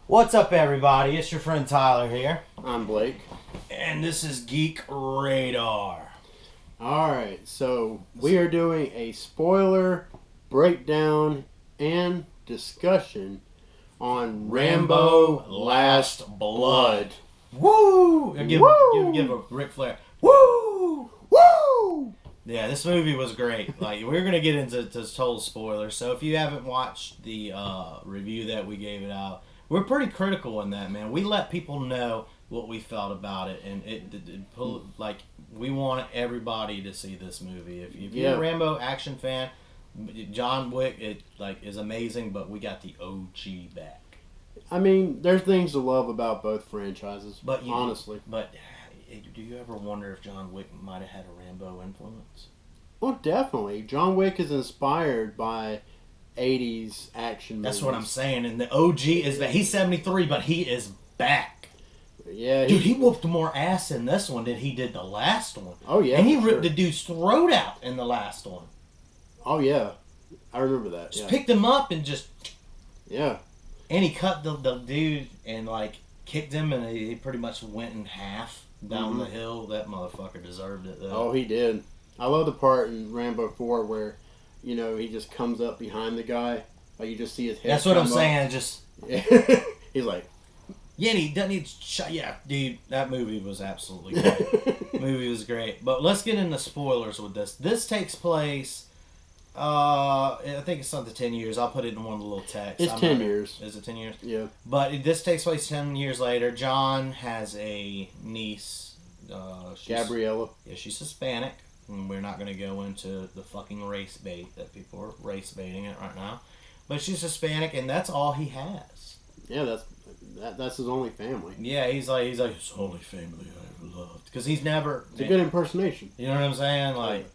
What's up, everybody? It's your friend Tyler here. I'm Blake. And this is Geek Radar. Alright, so we are doing a spoiler breakdown and discussion on Rambo Last Blood. Woo! Give a Ric Flair. Woo! Woo! Yeah, this movie was great. Like, we're going to get into this whole spoiler. So if you haven't watched the review that we gave it out, we're pretty critical in that, man. We let people know what we felt about it, and like, we want everybody to see this movie. If you're a Rambo action fan, John Wick is amazing, but we got the OG back. I mean, there's things to love about both franchises, honestly. But do you ever wonder if John Wick might have had a Rambo influence? Well, definitely. John Wick is inspired by 80s action movies. That's what I'm saying. And the OG is that he's 73, but he is back. Yeah, dude, he whooped more ass in this one than he did the last one. Oh yeah, and he ripped the dude's throat out in the last one. Oh yeah, I remember that. Just picked him up and just and he cut the dude and kicked him, and he pretty much went in half down the hill. That motherfucker deserved it, though. Oh, he did. I love the part in Rambo 4 where, he just comes up behind the guy. Like, you just see his head. That's what I'm saying. Just he's like, yeah, he doesn't need shot. Yeah, dude, that movie was absolutely great. Movie was great. But let's get into spoilers with this. This takes place. I think it's something 10 years. I'll put it in one of the little texts. It's 10 years. Is it 10 years? Yeah. But this takes place 10 years later. John has a niece. Gabriella. Yeah, she's Hispanic. And we're not going to go into the fucking race bait that people are race baiting it right now. But she's Hispanic, and that's all he has. Yeah, that's his only family. Yeah, he's like his only family I ever loved, because he's never. It's a good impersonation. You know what I'm saying? Like,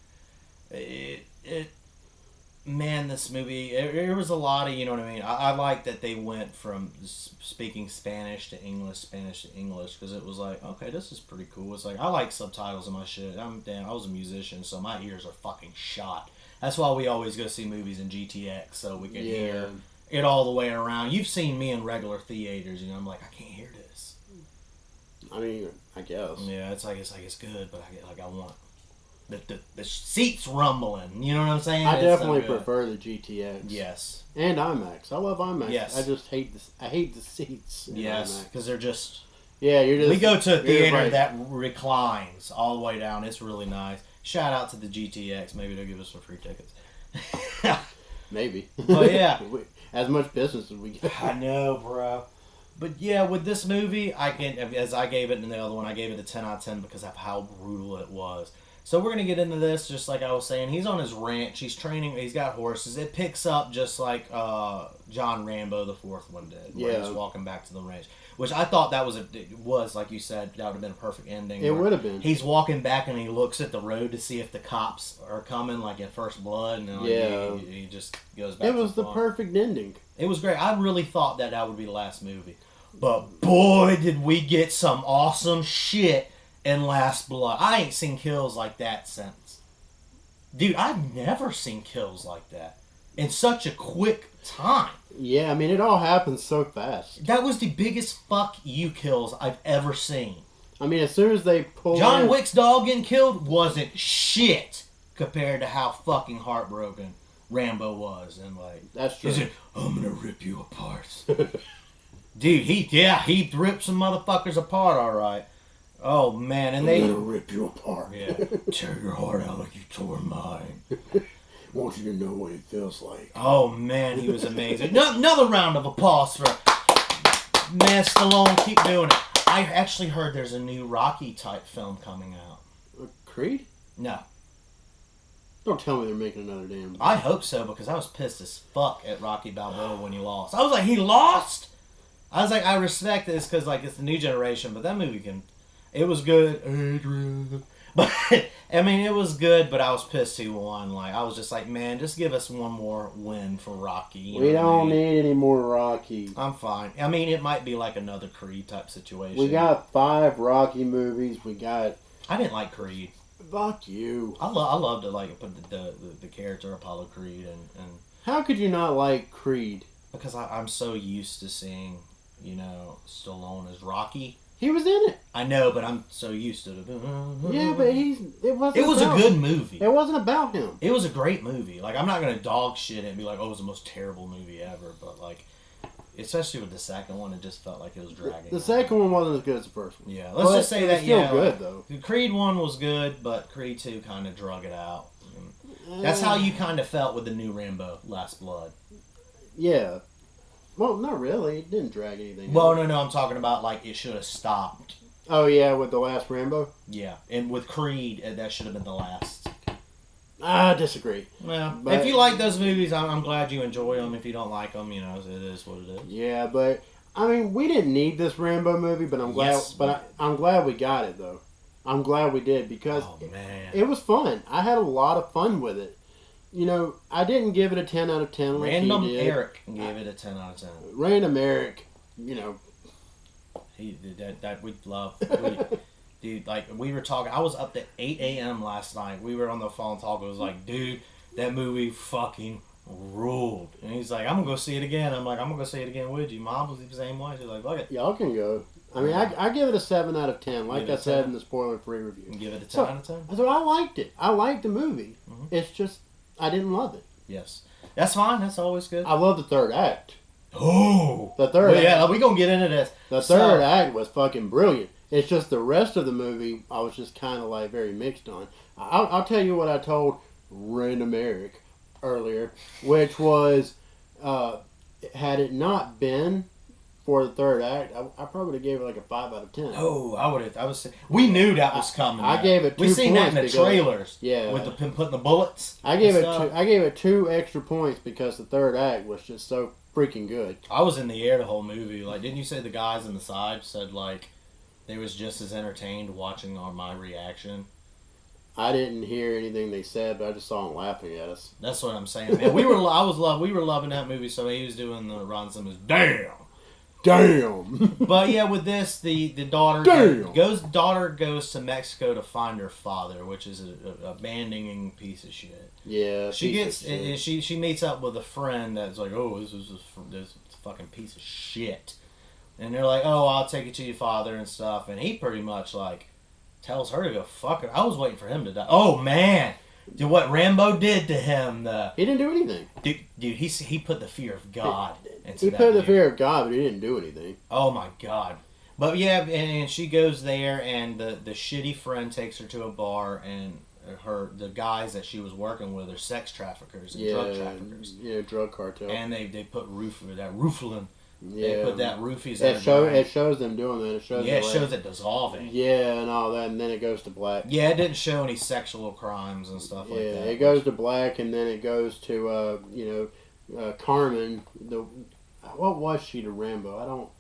man, this movie. There was a lot of, you know what I mean. I like that they went from speaking Spanish to English, because it was like, okay, this is pretty cool. It's like, I like subtitles in my shit. I was a musician, so my ears are fucking shot. That's why we always go see movies in GTX, so we can hear it all the way around. You've seen me in regular theaters, I'm like, I can't hear this. I mean, I guess. Yeah, it's good, but I want the seats rumbling. You know what I'm saying? I definitely prefer the GTX. Yes. And IMAX. I love IMAX. Yes. I just hate the seats. Yes, because they're just. Yeah, you're just. We go to a theater that reclines all the way down. It's really nice. Shout out to the GTX. Maybe they'll give us some free tickets. Maybe. But yeah. As much business as we get. I know, bro. But yeah, with this movie, as I gave it in the other one, I gave it a 10 out of 10 because of how brutal it was. So we're going to get into this, just like I was saying. He's on his ranch. He's training. He's got horses. It picks up just like John Rambo, the fourth one did. Where he's walking back to the ranch. Which I thought that was like you said, that would have been a perfect ending. It would have been. He's walking back and he looks at the road to see if the cops are coming, like in First Blood. And he just goes back. It was the perfect ending. It was great. I really thought that would be the last movie. But boy, did we get some awesome shit in Last Blood. I ain't seen kills like that since. Dude, I've never seen kills like that in such a quick time. Yeah, I mean, it all happens so fast. That was the biggest fuck you kills I've ever seen. I mean, as soon as they pulled John Wick's dog getting killed wasn't shit compared to how fucking heartbroken Rambo was. And that's true. He said, I'm gonna rip you apart. Dude, he ripped some motherfuckers apart, alright. Oh, man, and I'm gonna rip you apart. Yeah, tear your heart out like you tore mine. Want you to know what it feels like. Oh, man, he was amazing. Another round of applause for man Stallone. Keep doing it. I actually heard there's a new Rocky-type film coming out. Creed? No. Don't tell me they're making another damn... I hope so, because I was pissed as fuck at Rocky Balboa when he lost. I was like, he lost? I was like, I respect this because it's the new generation, but that movie it was good. Adrian. But, I mean, it was good, but I was pissed he won. I was just like, man, just give us one more win for Rocky. We don't need any more Rocky. I'm fine. I mean, it might be like another Creed type situation. We got 5 Rocky movies. I didn't like Creed. Fuck you. I love to put the character Apollo Creed and How could you not like Creed? Because I'm so used to seeing Stallone as Rocky. He was in it. I know, but I'm so used to it. Yeah, but it wasn't. It was a good movie. It wasn't about him. It was a great movie. Like, I'm not gonna dog shit it and be like, oh, it was the most terrible movie ever. But like, especially with the second one, it just felt like it was dragging. The second one wasn't as good as the first one. Yeah, let's just say that. Still good though. The Creed 1 was good, but Creed 2 kind of drug it out. That's how you kind of felt with the new Rambo, Last Blood. Yeah. Well, not really. It didn't drag anything. Well, no, I'm talking about like it should have stopped. Oh yeah, with the last Rambo. Yeah, and with Creed, that should have been the last. I disagree. Well, but if you like those movies, I'm glad you enjoy them. If you don't like them, it is what it is. Yeah, but I mean, we didn't need this Rambo movie, but I'm glad. Yes, I'm glad we got it though. I'm glad we did because it was fun. I had a lot of fun with it. I didn't give it a 10 out of 10 like Random he did. Eric gave it a 10 out of 10. Random Eric, He that we love. Dude, like, we were talking. I was up to 8 a.m. last night. We were on the phone talking. It was like, dude, that movie fucking ruled. And he's like, I'm going to go see it again. I'm like, I'm going to go see it again with you. Mom was the same way. She's like, fuck it. Y'all can go. I mean, I give it a 7 out of 10, like I said in the spoiler-free review. You give it a 10 out of 10? So I liked it. I liked the movie. Mm-hmm. It's just, I didn't love it. Yes. That's fine. That's always good. I love the third act. Oh! The third act. Yeah, we're going to get into this. The third act was fucking brilliant. It's just the rest of the movie, I was just kind of like very mixed on. I'll tell you what I told Random Eric earlier, which was, had it not been for the third act, I probably would have gave it like a 5 out of 10. Oh, I would have. We knew that was coming. I gave it 2 points. We seen that in the trailers. Yeah. With the putting the bullets. I gave it 2 extra points because the third act was just so freaking good. I was in the air the whole movie. Like, didn't you say the guys in the side said like they was just as entertained watching on my reaction? I didn't hear anything they said, but I just saw them laughing at us. That's what I'm saying, man. We were loving that movie. So he was doing the Ron Simmons. Damn. But yeah, with this, the daughter goes to Mexico to find her father, which is a abandoning piece of shit. Yeah, she gets and she meets up with a friend that's like, oh, this is this fucking piece of shit, and they're like, oh, I'll take you to your father and stuff, and he pretty much like tells her to go fuck her. I was waiting for him to die. Oh man. Dude, what Rambo did to him, he didn't do anything. Dude, he put the fear of God into that. He put the fear of God, but he didn't do anything. Oh my God. But yeah, and she goes there, and the shitty friend takes her to a bar, and the guys that she was working with are sex traffickers and drug traffickers. Yeah, drug cartel. And they put Rooflin. Yeah, they put that roofies. It shows them doing that. It shows it dissolving. Yeah, and all that, and then it goes to black. Yeah, it didn't show any sexual crimes and stuff like that. Yeah, it goes to black, and then it goes to Carmen. What was she to Rambo?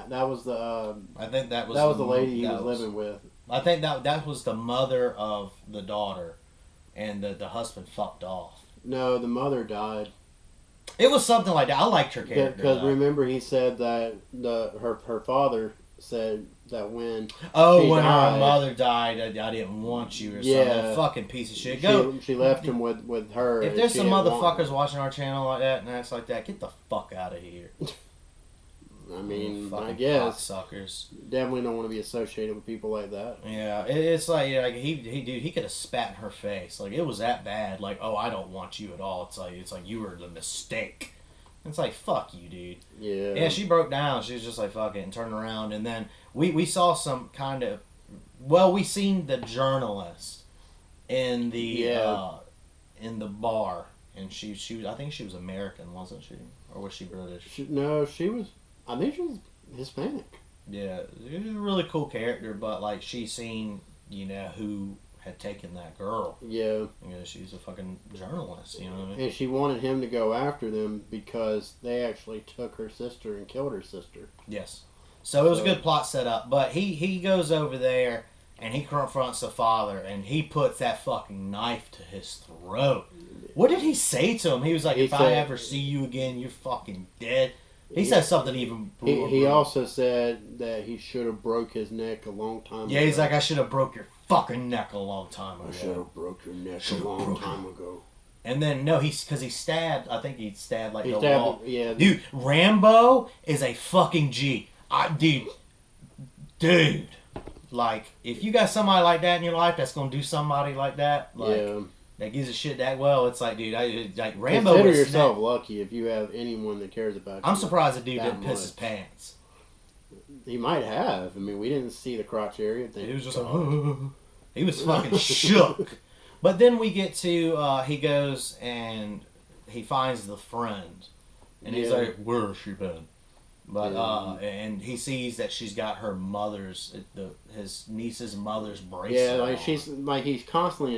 That was the. I think that was the lady he was living with. I think that was the mother of the daughter, and the husband fucked off. No, the mother died. It was something like that. I liked her character. Because remember, he said that her father said that when her mother died, I didn't want you or something. Fucking piece of shit. She left him with her. If there's some motherfuckers watching our channel like that and acts like that, get the fuck out of here. I mean, I guess suckers definitely don't want to be associated with people like that. Yeah, it's like he could have spat in her face. Like, it was that bad. Like, oh, I don't want you at all. It's like you were the mistake. It's like, fuck you, dude. Yeah. Yeah, she broke down. She was just like, fuck it, and turned around. And then we saw some kind of, we seen the journalist in the bar, and she was, I think she was American, wasn't she, or was she British? She was. I think she was Hispanic. Yeah, she was a really cool character, but like she seen, who had taken that girl. Yeah. She's a fucking journalist, you know what I mean? And she wanted him to go after them because they actually took her sister and killed her sister. Yes. So it was a good plot setup, but he goes over there and he confronts the father and he puts that fucking knife to his throat. What did he say to him? He was like, if I ever see you again, you're fucking dead. He said something even brutal. He also said that he should have broke his neck a long time ago. Yeah, he's like, I should have broke your fucking neck a long time ago. I should have broke your neck a long time ago. And then no, because he stabbed. I think he stabbed like He the stabbed wall. yeah. Dude, Rambo is a fucking G. Dude. Like, if you got somebody like that in your life that's gonna do somebody like that, like that gives a shit that well, it's like, dude, like Rambo. Consider yourself lucky if you have anyone that cares about you. I'm surprised the dude didn't piss his pants. He might have. I mean, we didn't see the crotch area. He was just like, he was fucking shook. But then we get to, he goes and he finds the friend. And he's like, where has she been? But, and he sees that she's got her his niece's mother's bracelet. Yeah, like he's constantly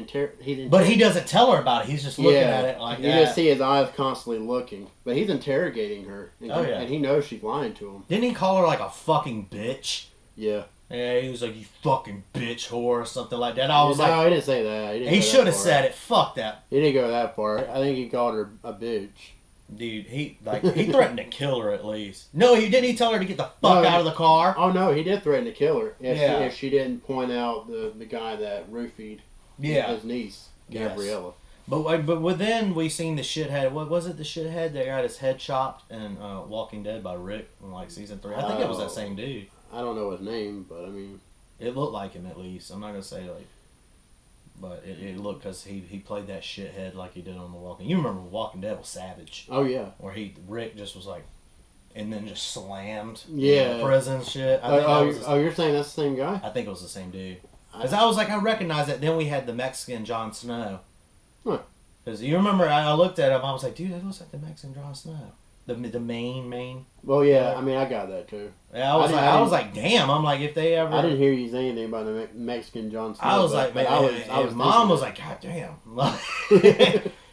But he doesn't tell her about it. He's just looking at it like that. You just see his eyes constantly looking. But he's interrogating her. And he knows she's lying to him. Didn't he call her like a fucking bitch? Yeah. Yeah, he was like, you fucking bitch whore or something like that. I was no, he didn't say that. He should have said it. Fuck that. He didn't go that far. I think he called her a bitch. Dude, he threatened to kill her at least. No, he didn't. He tell her to get the fuck out of the car. Oh no, he did threaten to kill her if she didn't point out the guy that roofied his niece, Gabriella. Yes. But then we seen the shithead. What was it? The shithead that got his head chopped in Walking Dead by Rick in like season 3. I think it was that same dude. I don't know his name, but I mean, it looked like him at least. I'm not gonna say like. But it looked because he played that shithead like he did on The Walking. You remember Walking Dead was savage. Oh yeah. Where Rick just was like, and then just slammed. Yeah. Prison shit. You're saying that's the same guy? I think it was the same dude. Because I was like, I recognize it. Then we had the Mexican Jon Snow. Huh. Because you remember, I looked at him. I was like, dude, that looks like the Mexican Jon Snow. The main. Well, yeah. I mean, I got that too. Yeah, I was like, damn. I'm like, if they ever. I didn't hear you say anything about the Mexican Jon Snow. I was like, man. Mom was like, God damn.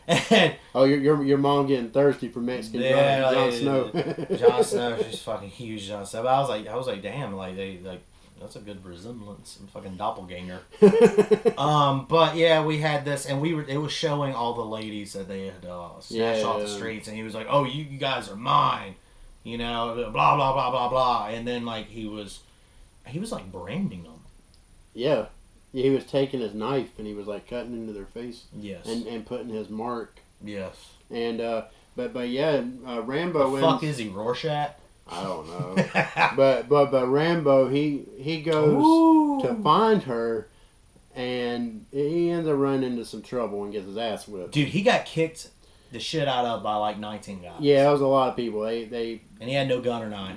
And, your mom getting thirsty for Mexican Jon Snow. Jon Snow, she's fucking huge. Jon Snow. But I was like, damn. Like that's a good resemblance. Some fucking doppelganger. But yeah, we had this, and it was showing all the ladies that they had snatched off the streets, and he was like, "Oh, you guys are mine," you know, blah blah blah blah blah, and then like he was like branding them. Yeah, he was taking his knife and he was like cutting into their face. Yes. And putting his mark. Yes. And but yeah, Rambo. The fuck is he, Rorschach? I don't know. but Rambo, he goes to find her, and he ends up running into some trouble and gets his ass whipped. Dude, he got kicked the shit out of by like 19 guys. Yeah, that was a lot of people. They and he had no gun or knife.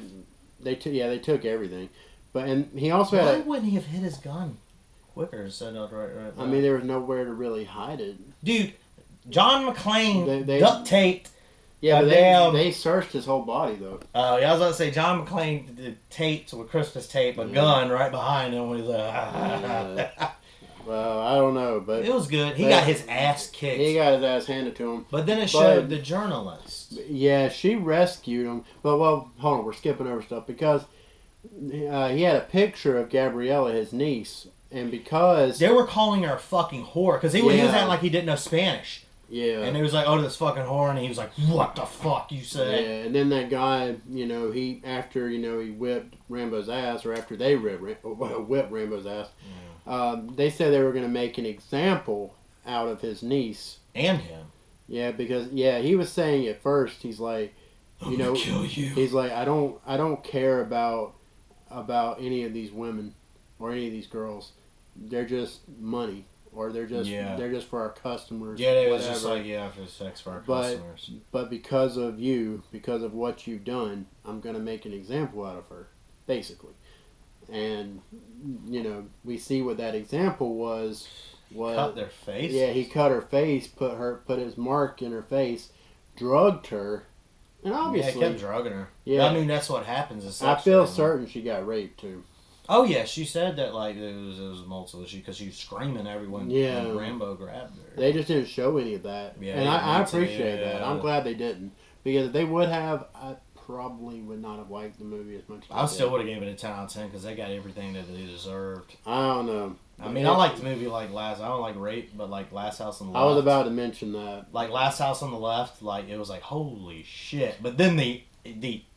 They took everything. And he also Why had. wouldn't he have hit his gun quicker? So right. I mean, there was nowhere to really hide it. Dude, John McClane they duct taped. Yeah, but they searched his whole body, though. Yeah, I was about to say, John McClane did taped with Christmas tape a gun right behind him when he's like, Well, I don't know, but... It was good. He got his ass kicked. He got his ass handed to him. But then it showed the journalist. Yeah, she rescued him. Well, hold on, we're skipping over stuff, because he had a picture of Gabriella, his niece, and because... They were calling her a fucking whore, because he was acting like he didn't know Spanish. Yeah. And he was like, oh, this fucking whore, and he was like, what the fuck you say? Yeah, and then that guy, after he whipped Rambo's ass, or after they whipped Rambo's ass, they said they were going to make an example out of his niece. And him. Yeah, because, he was saying at first, he's like, I'm gonna kill you. He's like, I don't care about any of these women or any of these girls. They're just money. Or they're just for our customers. Yeah, it was just like, for sex for our customers. But because of you, because of what you've done, I'm going to make an example out of her, basically. And, we see what that example was. Cut their face? Yeah, he cut her face, put his mark in her face, drugged her, and obviously... Yeah, he kept drugging her. Yeah. I mean, that's what happens. I feel certain she got raped, too. Oh yeah, she said that like it was multiple because she was screaming everyone. Yeah, when Rambo grabbed her. They just didn't show any of that, and I appreciate that. I'm glad they didn't, because if they would have, I probably would not have liked the movie as much. I still would have given it a 10 out of 10 because they got everything that they deserved. I don't know. I mean, I like the movie I don't like Rape, but like Last House on the Left. I was about to mention that. Like Last House on the Left, like it was like holy shit. But then the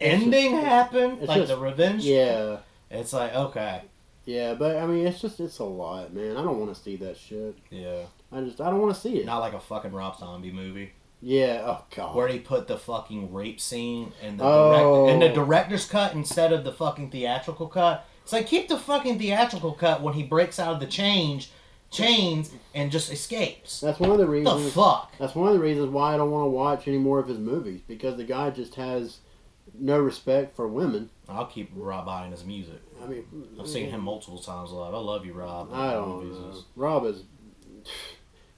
ending happened, like the revenge. Yeah. It's like, okay. Yeah, but I mean, it's a lot, man. I don't want to see that shit. Yeah. I don't want to see it. Not like a fucking Rob Zombie movie. Yeah. Oh god. Where he put the fucking rape scene in the director's cut instead of the fucking theatrical cut. It's like, keep the fucking theatrical cut when he breaks out of the chains and just escapes. That's one of the reasons. The fuck. That's one of the reasons why I don't want to watch any more of his movies, because the guy just has no respect for women. I'll keep Rob buying his music. I mean, I've seen him multiple times live. I love you, Rob. I don't know. Rob is.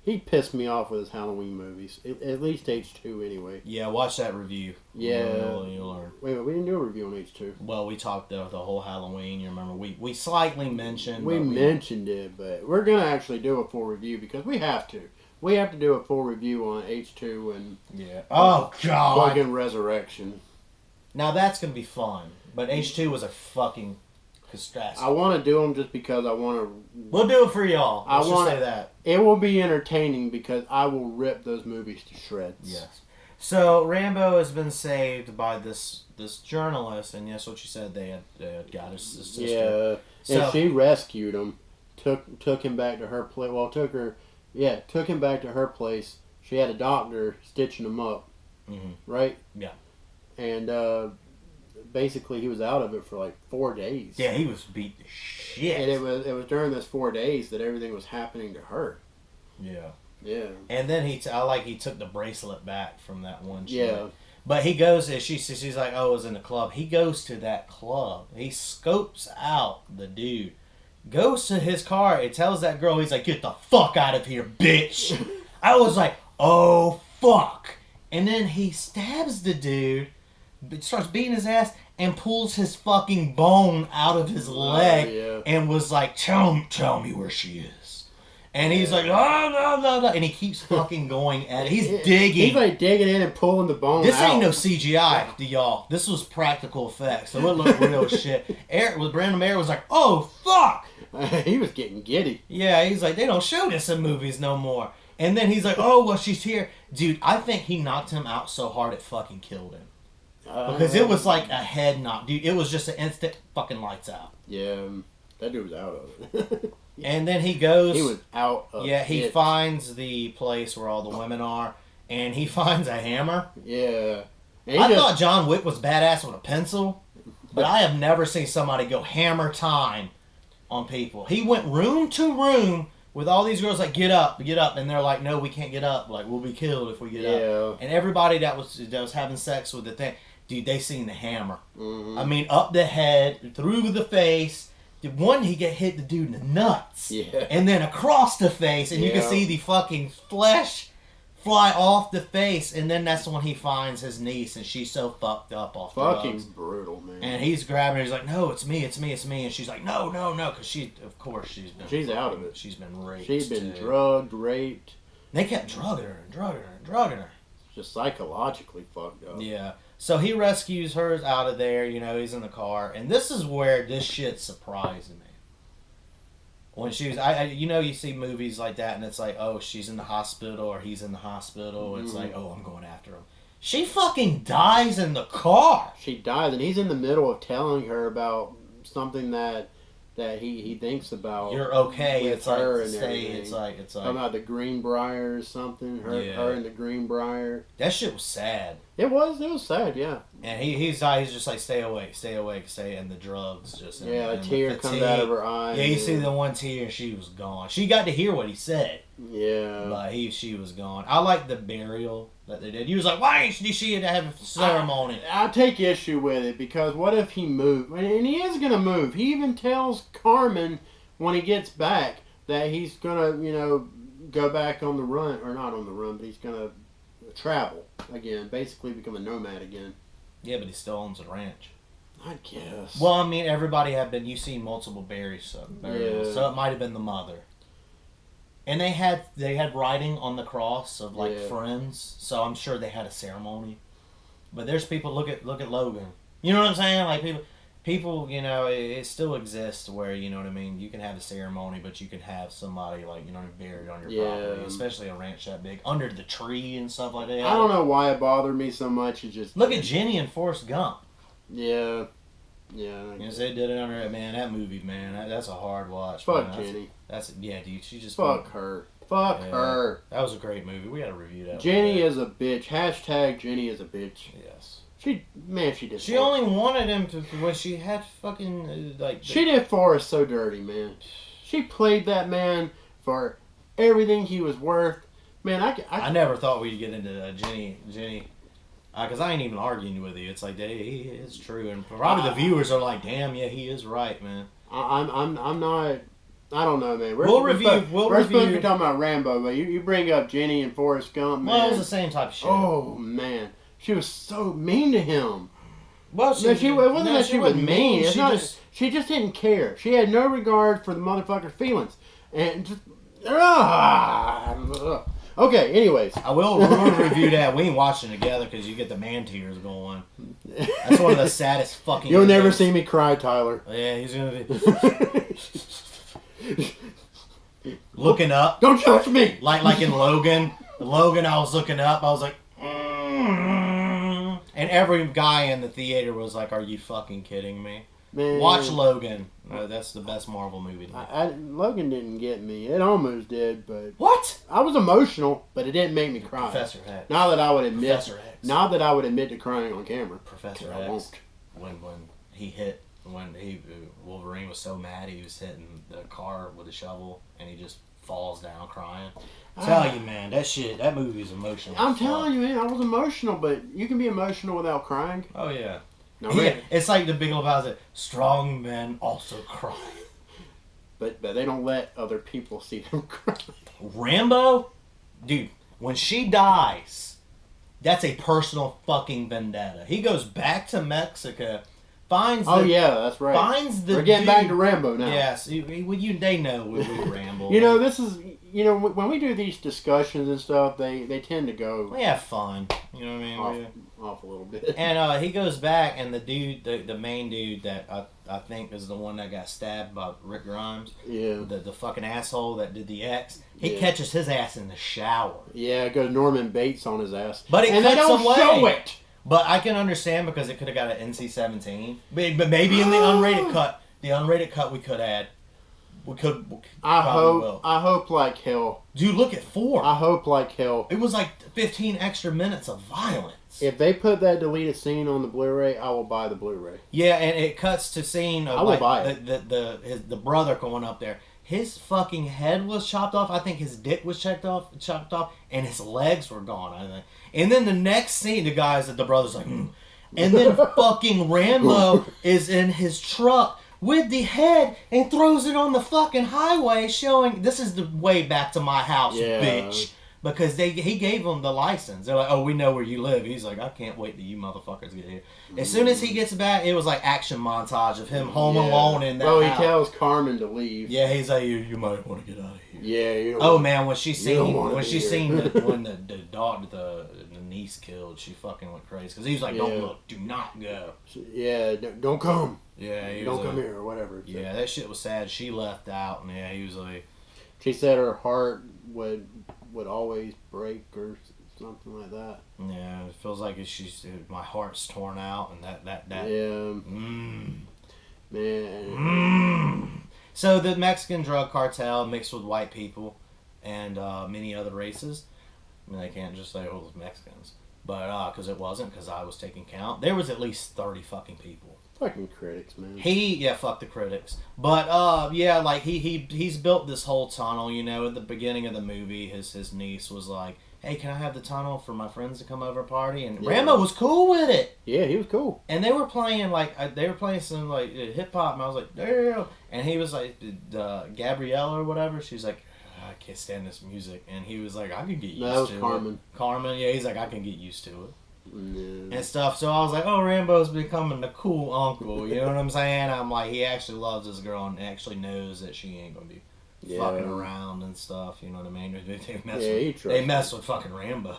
He pissed me off with his Halloween movies. At least H2 anyway. Yeah, watch that review. Yeah. You'll learn. Wait, we didn't do a review on H2. Well, we talked the whole Halloween. You remember, we slightly mentioned. We mentioned it, but we're going to actually do a full review because we have to. We have to do a full review on H2 and... Yeah. Oh, God. Fucking Resurrection. Now, that's going to be fun. But H2 was a fucking... I want to do them just because I want to... We'll do it for y'all. Let's just say that. It will be entertaining because I will rip those movies to shreds. Yes. So, Rambo has been saved by this journalist, and yes, what you said, they had got his sister. Yeah, so, and she rescued him, took him back to her place. Well, took him back to her place. She had a doctor stitching him up, right? Yeah. And basically, he was out of it for like 4 days. Yeah, he was beat to shit. And it was during those 4 days that everything was happening to her. Yeah. Yeah. And then he took the bracelet back from that one chick. Yeah. But he goes, she's like, oh, it was in the club. He goes to that club. He scopes out the dude. Goes to his car. It tells that girl, he's like, get the fuck out of here, bitch. I was like, oh, fuck. And then he stabs the dude, starts beating his ass, and pulls his fucking bone out of his leg and was like, tell me where she is. And he's like, oh, no. And he keeps fucking going at it. He's digging. He's like digging in and pulling the bone out. This ain't no CGI, y'all. This was practical effects. So it looked real as shit. Brandon Mayer was like, oh, fuck. He was getting giddy. Yeah, he's like, they don't show this in movies no more. And then he's like, oh, well, she's here. Dude, I think he knocked him out so hard it fucking killed him. Because it was like a head knock. Dude, it was just an instant fucking lights out. Yeah, that dude was out of it. And then he goes... He was out of it. Yeah, he finds the place where all the women are, and he finds a hammer. Yeah. I thought John Wick was badass with a pencil, but I have never seen somebody go hammer time on people. He went room to room with all these girls like, get up, and they're like, no, we can't get up. Like, we'll be killed if we get up. And everybody that was having sex with the thing, dude, they seen the hammer. I mean, up the head, through the face. One, he hit the dude in the nuts. Yeah. And then across the face, and you can see the fucking flesh fly off the face. And then that's when he finds his niece, and she's so fucked up off the drugs. Fucking brutal, man. And he's grabbing her. He's like, no, it's me. And she's like, no. Because of course, she's out of it. She's been raped. She's been drugged, raped. They kept drugging her. Just psychologically fucked up. Yeah. So he rescues her out of there, he's in the car. And this is where this shit surprised me. When she was, you see movies like that and it's like, oh, she's in the hospital or he's in the hospital. It's like, oh, I'm going after him. She fucking dies in the car. She dies and he's in the middle of telling her about something that he thinks about. You're okay. With it's her like, and say, everything. it's like. About the Greenbrier or something. Her and the Greenbrier. That shit was sad. It was sad, yeah. And he's just like, stay awake, and the drugs just... Yeah, a tear comes out of her eye. Yeah, you see the one tear and she was gone. She got to hear what he said. Yeah. But she was gone. I like the burial that they did. He was like, why ain't she have a ceremony? I take issue with it because what if he moved? And he is going to move. He even tells Carmen when he gets back that he's going to, go back on the run. Or not on the run, but he's going to travel again. Basically become a nomad again. Yeah, but he still owns a ranch. I guess. Well, I mean, everybody you've seen multiple burials, so it might have been the mother. And they had writing on the cross of friends, so I'm sure they had a ceremony. But there's people, look at Logan. You know what I'm saying? Like people, it still exists where, you know what I mean, you can have a ceremony, but you can have somebody buried on your property, especially a ranch that big, under the tree and stuff like that. I don't know why it bothered me so much. It just look at Jenny and Forrest Gump. Yeah. They did it under it, man. That movie, man, that's a hard watch. Fuck man. Jenny. That's dude. She just fuck her. Fuck her. That was a great movie. We got to review that. Jenny is a bitch. Hashtag Jenny is a bitch. Yes. She did. She only wanted him to when she had fucking like. She did Forrest so dirty, man. She played that man for everything he was worth. Man, I never thought we'd get into Jenny. Because I ain't even arguing with you. It's like, hey, it's true, and probably the viewers are like, damn, yeah, he is right, man. I'm not. I don't know, man. We'll review. We're supposed to be talking about Rambo, but you bring up Jenny and Forrest Gump, man. Well, it was the same type of shit. Oh man, she was so mean to him. Well, She was mean. She just didn't care. She had no regard for the motherfucker's feelings, and just. Okay, anyways. We'll review that. We ain't watching together because you get the man tears going. That's one of the saddest fucking You'll never see me cry, Tyler. Yeah, he's going to be... looking up. Don't judge me! Like in Logan. Logan, I was looking up. I was like... And every guy in the theater was like, are you fucking kidding me? Man. Watch Logan. That's the best Marvel movie. Logan didn't get me. It almost did, but what? I was emotional, but it didn't make me cry. Professor X. Now that I would admit to crying on camera. Professor X. When Wolverine was so mad he was hitting the car with a shovel and he just falls down crying. Tell you, man, that movie is emotional. I'm telling you, man, I was emotional, but you can be emotional without crying. Oh yeah. No, it's like the Big Lebowski. Strong men also cry. But they don't let other people see them cry. Rambo? Dude, when she dies, that's a personal fucking vendetta. He goes back to Mexico, finds that's right. We're getting back to Rambo now. Yes, they know we Rambo. This is... when we do these discussions and stuff, they tend to go... We have fun. You know what I mean? Off a little bit. And he goes back, and the dude, the main dude that I think is the one that got stabbed by Rick Grimes. Yeah. The fucking asshole that did the X. He catches his ass in the shower. Yeah, it goes Norman Bates on his ass. But they don't show it. But I can understand because it could have got an NC-17. But maybe in the unrated cut we could add. I hope like hell. Dude, look at 4. I hope like hell. It was like 15 extra minutes of violence. If they put that deleted scene on the Blu-ray, I will buy the Blu-ray. Yeah, and it cuts to scene of the brother going up there. His fucking head was chopped off. I think his dick was chopped off, and his legs were gone. I think. And then the next scene, the brother's like, and then fucking Rambo is in his truck with the head and throws it on the fucking highway, showing this is the way back to my house, bitch. Because he gave them the license. They're like, oh, we know where you live. He's like, I can't wait till you motherfuckers get here. As soon as he gets back, it was like action montage of him home alone in that house. He tells Carmen to leave. Yeah, he's like, you might want to get out of here. Yeah. Man, when she seen the niece killed, she fucking went crazy because he was like, don't look, do not go. Yeah, don't come. Yeah, don't come here or whatever. Yeah, that shit was sad. She left out, and he was like, she said her heart would always break or something like that. Yeah, it feels like my heart's torn out, and that. Yeah. Man. So the Mexican drug cartel mixed with white people and many other races. I mean, they can't just say, oh, it was Mexicans. But, because it wasn't, because I was taking count. There was at least 30 fucking people. Fucking critics, man. Fuck the critics. But, like, he's built this whole tunnel, at the beginning of the movie, his niece was like, hey, can I have the tunnel for my friends to come over and party? And Rambo was cool with it. Yeah, he was cool. And they were playing, some, hip-hop, and I was like, damn. And he was like, Gabrielle or whatever, she's like, I can't stand this music. And he was like, I can get used to it. That was Carmen. Carmen, yeah, he's like, I can get used to it. Yeah. And stuff. So I was like, oh, Rambo's becoming the cool uncle. You know what I'm saying? I'm like, he actually loves this girl and actually knows that she ain't going to be fucking around and stuff. You know what I mean? They mess with fucking Rambo.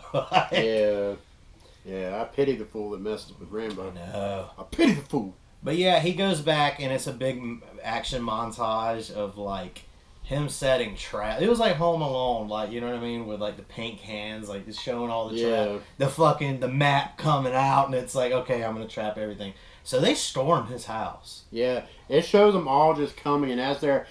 Yeah, I pity the fool that messed with Rambo. No. I pity the fool. But yeah, he goes back and it's a big action montage of like him setting trap. It was like Home Alone, like, you know what I mean, with like the pink hands, like just showing all the trap, the map coming out, and it's like, okay, I'm gonna trap everything. So they storm his house. Yeah, it shows them all just coming, and as they're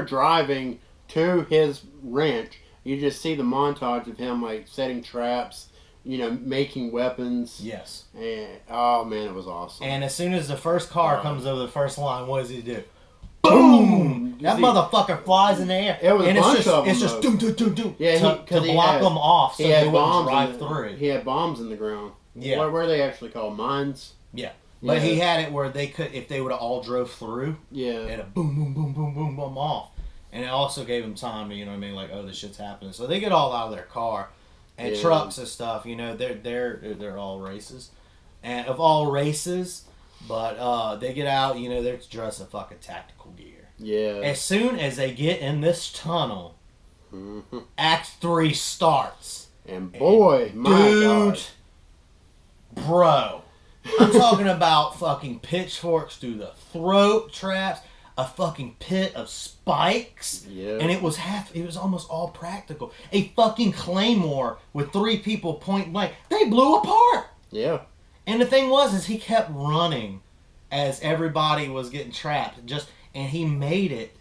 driving to his ranch, you just see the montage of him like setting traps, making weapons. Yes. And oh man, it was awesome. And as soon as the first car comes over the first line, what does he do? Boom! That motherfucker flies in the air. It was and a bunch of them. It's just doom, doom, doom, doom. Yeah, to block them off so they wouldn't drive through. He had bombs in the ground. Yeah. What are they actually called? Mines? Yeah. But he had it where they could, if they would have all drove through, it'd have boom, boom, boom, boom, boom, boom off. And it also gave them time to, you know what I mean, like, oh, this shit's happening. So they get all out of their car. And trucks and stuff, they're all races. And of all races, but they get out, they're dressed in fucking tactical gear. Yeah. As soon as they get in this tunnel, Act 3 starts. And boy, my God. Bro. I'm talking about fucking pitchforks through the throat traps, a fucking pit of spikes, and it was almost all practical. A fucking claymore with 3 people point blank. They blew apart. Yeah. And the thing is he kept running as everybody was getting trapped, and he made it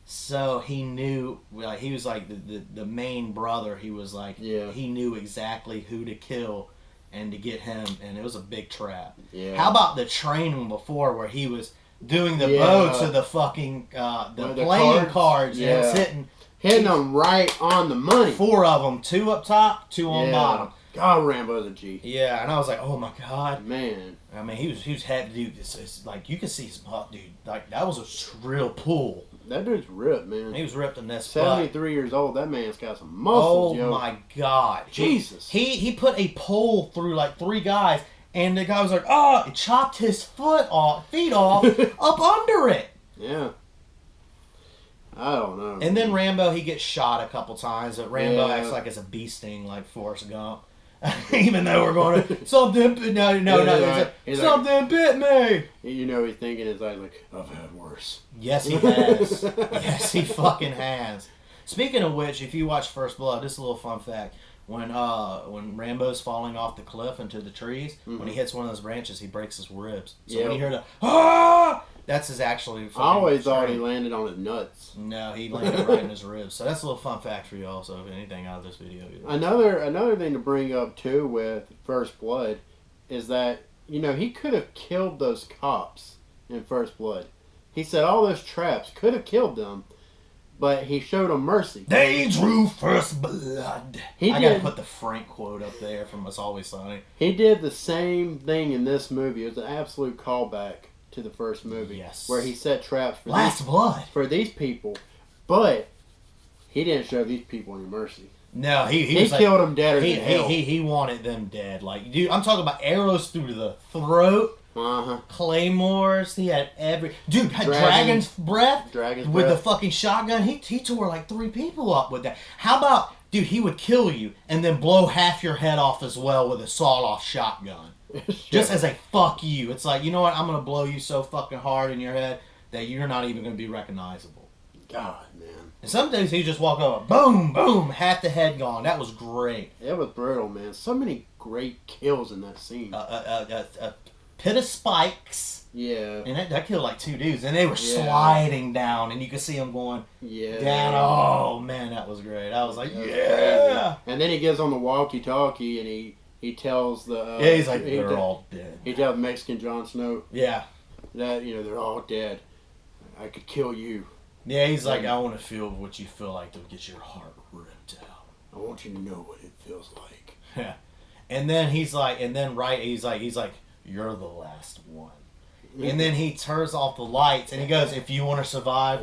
so he knew, like, he was like the main brother. He was like, he knew exactly who to kill and to get him, and it was a big trap. Yeah. How about the training before where he was doing the bow to the fucking the playing cards and it's hitting them right on the money. 4 of them, 2 up top, 2 on bottom. God, Rambo's a G. Yeah, and I was like, oh my God, man. I mean, he was happy, dude. It's like you could see his butt, dude. Like that was a real pull. That dude's ripped, man. He was ripped in this. 73 years old. That man's got some muscles. Oh my God, Jesus. He put a pole through like 3 guys, and the guy was like, oh, it chopped his feet off up under it. Yeah. I don't know. And then Rambo, he gets shot a couple times, but Rambo acts like it's a bee sting, like Forrest Gump. Even though we're going to something bit me. He's thinking inside like, I've had worse. Yes, he has. Yes, he fucking has. Speaking of which, if you watch First Blood, this is a little fun fact. When Rambo's falling off the cliff into the trees, when he hits one of those branches, he breaks his ribs. So when you hear the that's his actually. I always thought he landed on his nuts. No, he landed right in his ribs. So that's a little fun fact for you also, if anything out of this video. Another thing to bring up too with First Blood is that, he could have killed those cops in First Blood. He said all those traps could have killed them, but he showed them mercy. They drew first blood. I gotta put the Frank quote up there from It's Always Sunny. He did the same thing in this movie. It was an absolute callback to the first movie. Yes. Where he set traps for these people, but he didn't show these people any mercy. No, he was killed them dead. He wanted them dead. Like, dude, I'm talking about arrows through the throat. Claymores. He had dragon's breath with the fucking shotgun. He tore like 3 people up with that. How about, dude, he would kill you and then blow half your head off as well with a sawed-off shotgun. Just as a fuck you. It's like, you know what? I'm going to blow you so fucking hard in your head that you're not even going to be recognizable. God, man. And some days he just walk over, boom, boom, half the head gone. That was great. It was brutal, man. So many great kills in that scene. A pit of spikes. Yeah. And that killed like 2 dudes. And they were sliding down, and you could see them going down. Oh, man, that was great. I was like, yeah. And then he gets on the walkie-talkie, and he tells the... he's like, they're all dead. He tells Mexican Jon Snow. Yeah. That, they're all dead. I could kill you. Yeah, he's like, I want to feel what you feel like to get your heart ripped out. I want you to know what it feels like. Yeah. And then he's like, he's like, you're the last one. And then he turns off the lights, and he goes, if you want to survive,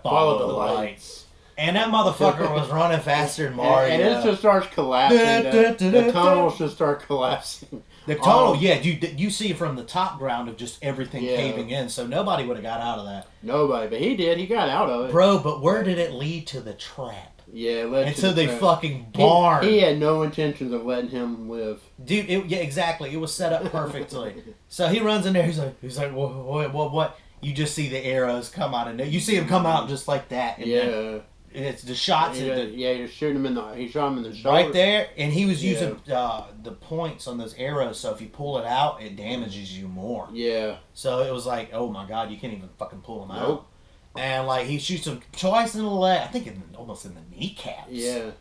follow the lights. And that motherfucker was running faster than Mario. And it just starts collapsing. The tunnels just start collapsing. The tunnel, you see from the top ground of just everything caving in, so nobody would have got out of that. Nobody, but he did. He got out of it. Bro, but where did it lead to the trap? Yeah, it led into the fucking barn. He had no intentions of letting him live. Dude, exactly. It was set up perfectly. So he runs in there. He's like, what? You just see the arrows come out, and you see him come out just like that. And and it's the shots. He just shot him in the shoulder. Right there, and he was using the points on those arrows, so if you pull it out, it damages you more. Yeah. So it was like, oh my God, you can't even fucking pull them out. And like he shoots him twice in the leg, I think almost in the kneecaps. Yeah.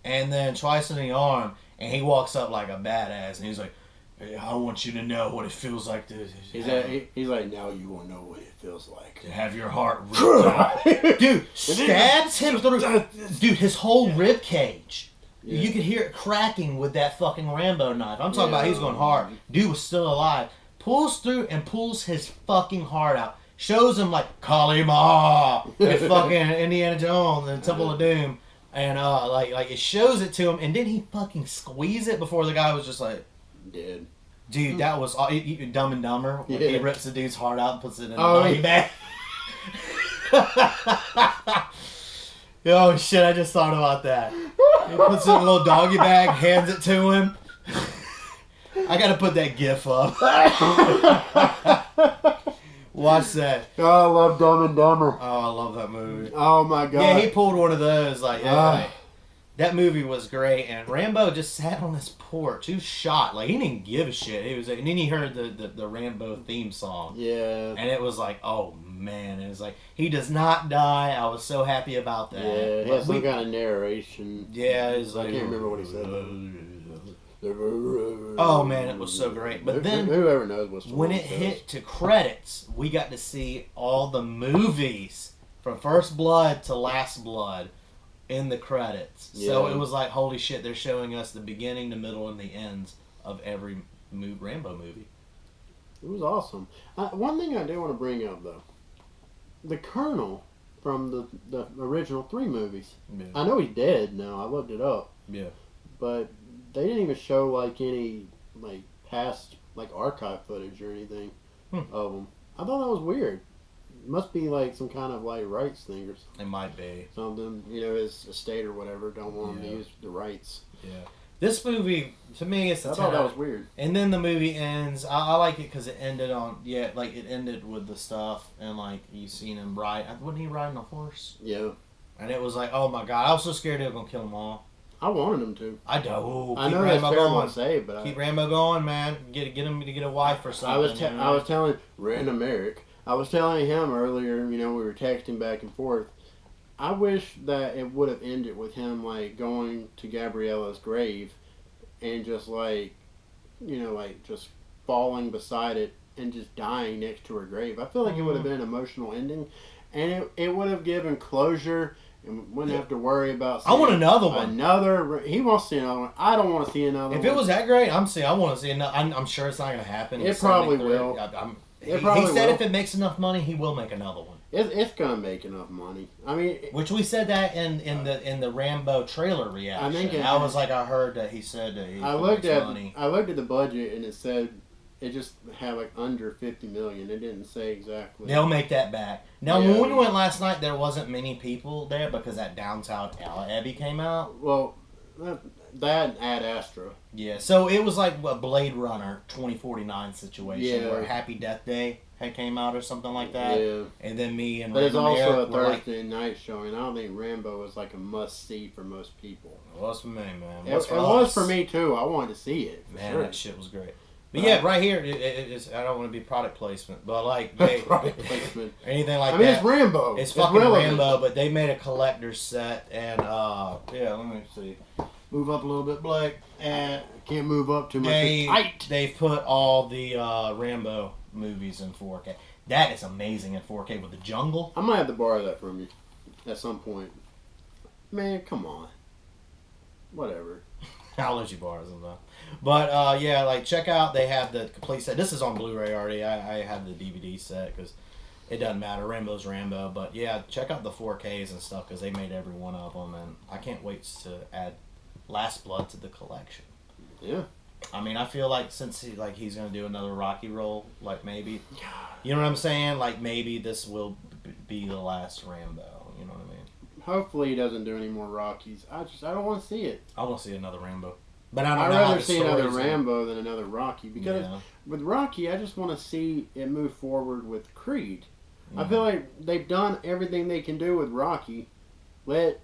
and then twice in the arm, and he walks up like a badass, and he's like, "Hey, I want you to know what it feels like to." He's like, now you won't know what it feels like. To have your heart ripped out. Dude, stabs him through. Dude, his whole rib cage. Yeah. You could hear it cracking with that fucking Rambo knife. I'm talking about he's going hard. Dude was still alive. Pulls through and pulls his fucking heart out. Shows him like Kalima and fucking Indiana Jones and Temple of Doom. And like it shows it to him, and then he fucking squeeze it before the guy was just like dead. Dude, that was Dumb and Dumber. When he rips the dude's heart out and puts it in a doggy bag. Oh shit! I just thought about that. He puts it in a little doggy bag, hands it to him. I gotta put that GIF up. Watch that. Oh, I love Dumb and Dumber. Oh, I love that movie. Oh my god. Yeah, he pulled one of those. Like that movie was great, and Rambo just sat on his porch. He was shot. Like he didn't give a shit. He was, and then he heard the Rambo theme song. Yeah. And it was like, oh man, it was like he does not die. I was so happy about that. Yeah, he has some kind of narration. Yeah, it was I like, can't remember what he said. Oh man, it was so great. But then whoever knows what's when it hit to credits, we got to see all the movies from First Blood to Last Blood in the credits. Yeah. So it was like, holy shit, they're showing us the beginning, the middle, and the ends of every Rambo movie. It was awesome. One thing I do want to bring up though, the Colonel from the original 3 movies. Yeah. I know he's dead now. I looked it up. Yeah. But they didn't even show like any like past like archive footage or anything of them. I thought that was weird. It must be like some kind of like rights thing or something. It might be something. You know, his estate or whatever don't want him to use the rights. Yeah. This movie, to me, I thought that was weird. And then the movie ends. I like it because it ended on like it ended with the stuff and like you seen him ride. Wasn't he riding a horse? Yeah. And it was like, oh my god, I was so scared they were gonna kill them all. I wanted him to. I do. I know that's terrible to say, but keep Rambo going, man. Get him to get a wife or something. I was telling Random Eric. I was telling him earlier. You know, we were texting back and forth. I wish that it would have ended with him like going to Gabriella's grave, and just like, you know, like just falling beside it and just dying next to her grave. I feel like it would have been an emotional ending, and it would have given closure. And wouldn't have to worry about. I want another one. He wants to see another one. I don't want to see another one. If it was that great, I want to see another. I'm sure it's not going to happen. It probably will. He said if it makes enough money, he will make another one. It's going to make enough money. I mean, which we said that in the Rambo trailer reaction. I heard that he said that he makes money. I looked at the budget and it said. It just had like under 50 million. It didn't say exactly. They'll make that back. Now, when we went last night, there wasn't many people there because that Downtown Abbey came out. Well, that and Ad Astra. Yeah, so it was like a Blade Runner 2049 situation where Happy Death Day had came out or something like that. Yeah. And then me and but it's also a Thursday night showing. I don't think Rambo is like a must-see for most people. It was for me, man. It was for me, too. I wanted to see it. Man, that shit was great. But yeah, right here, it's, I don't want to be product placement, but like product placement, anything like that. I mean, it's Rambo. It's fucking Rambo, but they made a collector's set, and let me see. Move up a little bit, Blake. And can't move up too much. They've put all the Rambo movies in 4K. That is amazing in 4K with the jungle. I might have to borrow that from you at some point. Man, come on. Whatever. I'll let you borrow some though. But like check out. They have the complete set. This is on Blu-ray already. I have the DVD set because it doesn't matter. Rambo's Rambo. But yeah, check out the 4Ks and stuff because they made every one of them, and I can't wait to add Last Blood to the collection. Yeah. I mean, I feel like since he's gonna do another Rocky role, like maybe, you know what I'm saying? Like maybe this will be the last Rambo. You know what I mean? Hopefully he doesn't do any more Rockies. I don't want to see it. I want to see another Rambo. But I'd rather see another Rambo than another Rocky because with Rocky, I just want to see it move forward with Creed. I feel like they've done everything they can do with Rocky. Let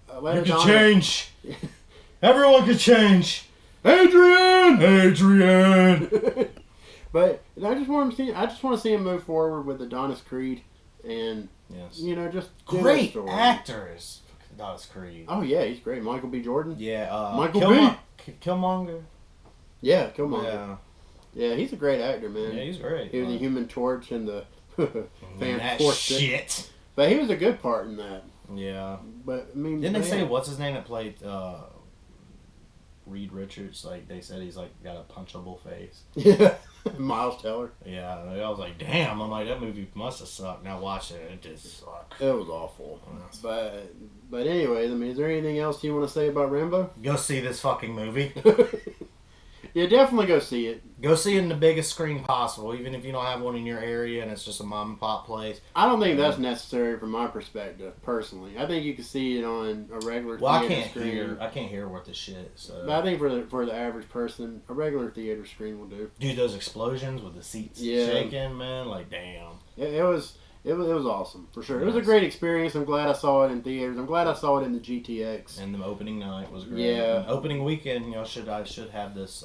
you can change. Everyone can change. Adrian. But I just want to see him move forward with Adonis Creed, and you know, just great actors. That was Creed. Oh yeah, he's great. Michael B. Jordan. Yeah. Michael Killmonger. Yeah, Killmonger. Yeah. Yeah, he's a great actor, man. Yeah, he's great. He was the Human Torch and the that Fantastic. shit. But he was a good part in that. Yeah. But I mean, Didn't they say what's his name that played Reed Richards? Like they said, he's like got a punchable face. Yeah, Miles Teller. Yeah, I was like, damn. I'm like, that movie must have sucked. Now watching it, it just sucked. It was awful. But anyways, I mean, is there anything else you want to say about Rambo? Go see this fucking movie. Yeah, definitely go see it. Go see it in the biggest screen possible, even if you don't have one in your area and it's just a mom and pop place. I don't think that's necessary from my perspective, personally. I think you can see it on a regular theater screen. I can't hear worth the shit. So. But I think for the average person, a regular theater screen will do. Dude, those explosions with the seats shaking, man, like damn. It was awesome for sure. It was a great experience. I'm glad I saw it in theaters. I'm glad I saw it in the GTX. And the opening night was great. Yeah. And opening weekend, I should have this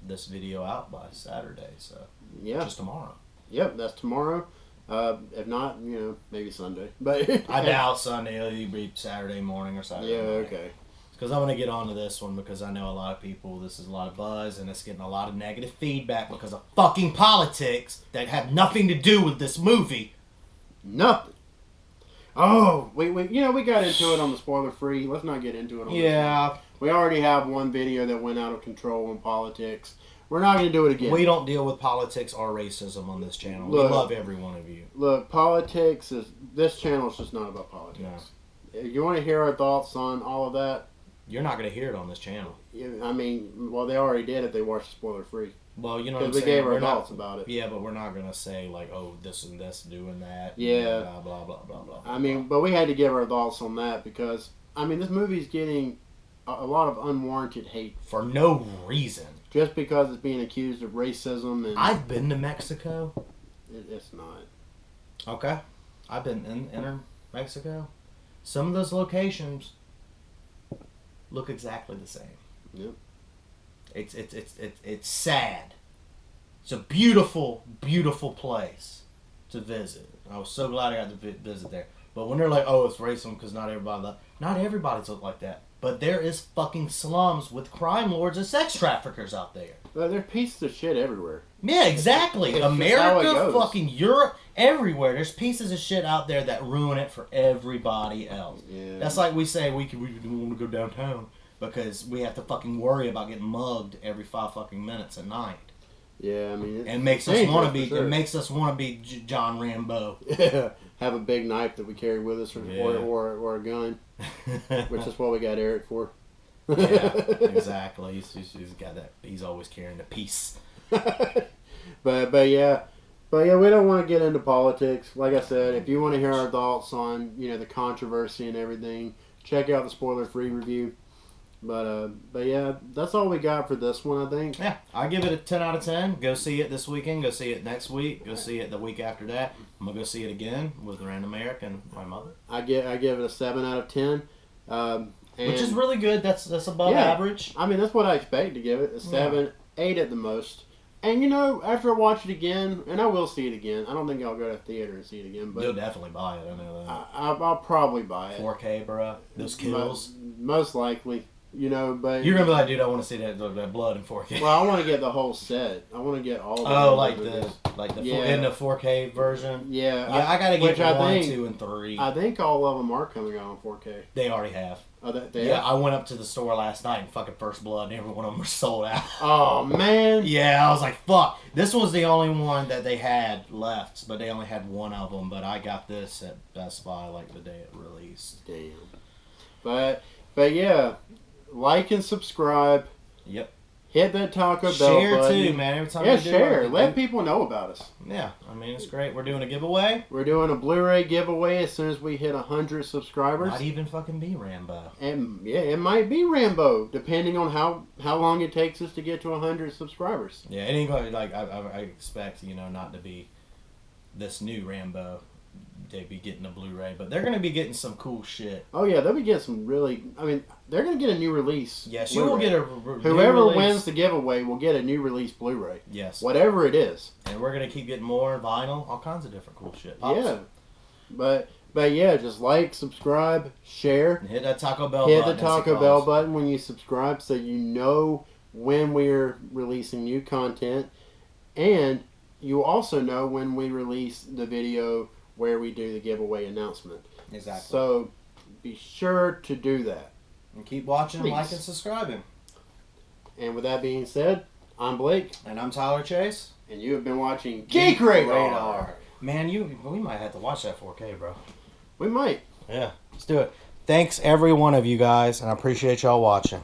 this video out by Saturday. So yeah, just tomorrow. Yep, that's tomorrow. If not, maybe Sunday. But I doubt Sunday. It'll be Saturday morning or Saturday. Yeah, night. okay. Because I'm going to get onto this one because I know a lot of people, this is a lot of buzz, and it's getting a lot of negative feedback because of fucking politics that have nothing to do with this movie. Nothing. Oh, we got into it on the spoiler free. Let's not get into it on this one. We already have one video that went out of control on politics. We're not going to do it again. We don't deal with politics or racism on this channel. Look, we love every one of you. Look, politics this channel is just not about politics. No. If you want to hear our thoughts on all of that, you're not going to hear it on this channel. I mean, well, they already did if they watched spoiler free. Well, you know what I'm saying? Because we gave our thoughts about it. Yeah, but we're not going to say, like, oh, this and this, doing that. Yeah. Blah, blah, blah, blah, blah. I mean, but we had to give our thoughts on that because, I mean, this movie's getting a lot of unwarranted hate. For no reason. Just because it's being accused of racism. And I've been to Mexico. It's not. Okay. I've been in Mexico. Some of those locations look exactly the same. Yep. It's sad. It's a beautiful, beautiful place to visit. I was so glad I got to visit there. But when they're like, oh, it's racism because not everybody's look like that. But there is fucking slums with crime lords and sex traffickers out there. Well, there's pieces of shit everywhere. Yeah, exactly. America, fucking Europe, everywhere. There's pieces of shit out there that ruin it for everybody else. Yeah. That's like we say we don't want to go downtown because we have to fucking worry about getting mugged every 5 fucking minutes at night. Yeah, I mean, it makes us want to be. Sure. It makes us want to be John Rambo. Yeah, have a big knife that we carry with us, or a gun, which is what we got Eric for. Yeah, exactly. He's got that. He's always carrying a piece. but yeah, we don't want to get into politics. Like I said, if you want to hear our thoughts on the controversy and everything, check out the spoiler-free review. But yeah, that's all we got for this one, I think. Yeah, I give it a 10 out of 10. Go see it this weekend. Go see it next week. Go see it the week after that. I'm gonna go see it again with Random Eric and my mother. I give it a 7 out of 10. Which is really good. That's above average. I mean, that's what I expect to give it. A 7, 8 at the most. And after I watch it again, and I will see it again. I don't think I'll go to the theater and see it again. But you'll definitely buy it. I know that. I'll probably buy it. 4K, bro. Those kills. Most likely. But you're gonna be like, dude, I want to see that blood in 4K. Well, I want to get the whole set. I want to get all. Like the in the 4K version. Yeah, I gotta get 1, 2, and 3. I think all of them are coming out on 4K. They already have. Oh, they have? I went up to the store last night and fucking First Blood, and every one of them were sold out. Oh man. Yeah, I was like, fuck. This was the only one that they had left, but they only had one of them. But I got this at Best Buy like the day it released. Damn. But yeah. Like and subscribe. Yep. Hit that Taco Bell share button. too, man. Every time share. Let people know about us. Yeah, I mean it's great. We're doing a giveaway. We're doing a Blu-ray giveaway as soon as we hit 100 subscribers. Might even fucking be Rambo. And yeah, it might be Rambo, depending on how long it takes us to get to 100 subscribers. Yeah, it ain't gonna I expect not to be this new Rambo. They'd be getting a Blu-ray, but they're going to be getting some cool shit. Oh yeah, they'll be getting some really. I mean, they're going to get a new release. Yes, you will get a. Whoever wins the giveaway will get a new release Blu-ray. Yes, whatever it is. And we're going to keep getting more vinyl, all kinds of different cool shit. Pops. Yeah, but But yeah, just like, subscribe, share. And hit that Taco Bell Hit button. the Taco Bell button when you subscribe so you know when we're releasing new content. And you also know when we release the video where we do the giveaway announcement. Exactly. So be sure to do that. And keep watching, Please. like, and subscribing. And with that being said, I'm Blake. And I'm Tyler Chase. And you have been watching Geek Radar. Man, we might have to watch that 4K, bro. We might. Yeah, let's do it. Thanks, every one of you guys, and I appreciate y'all watching.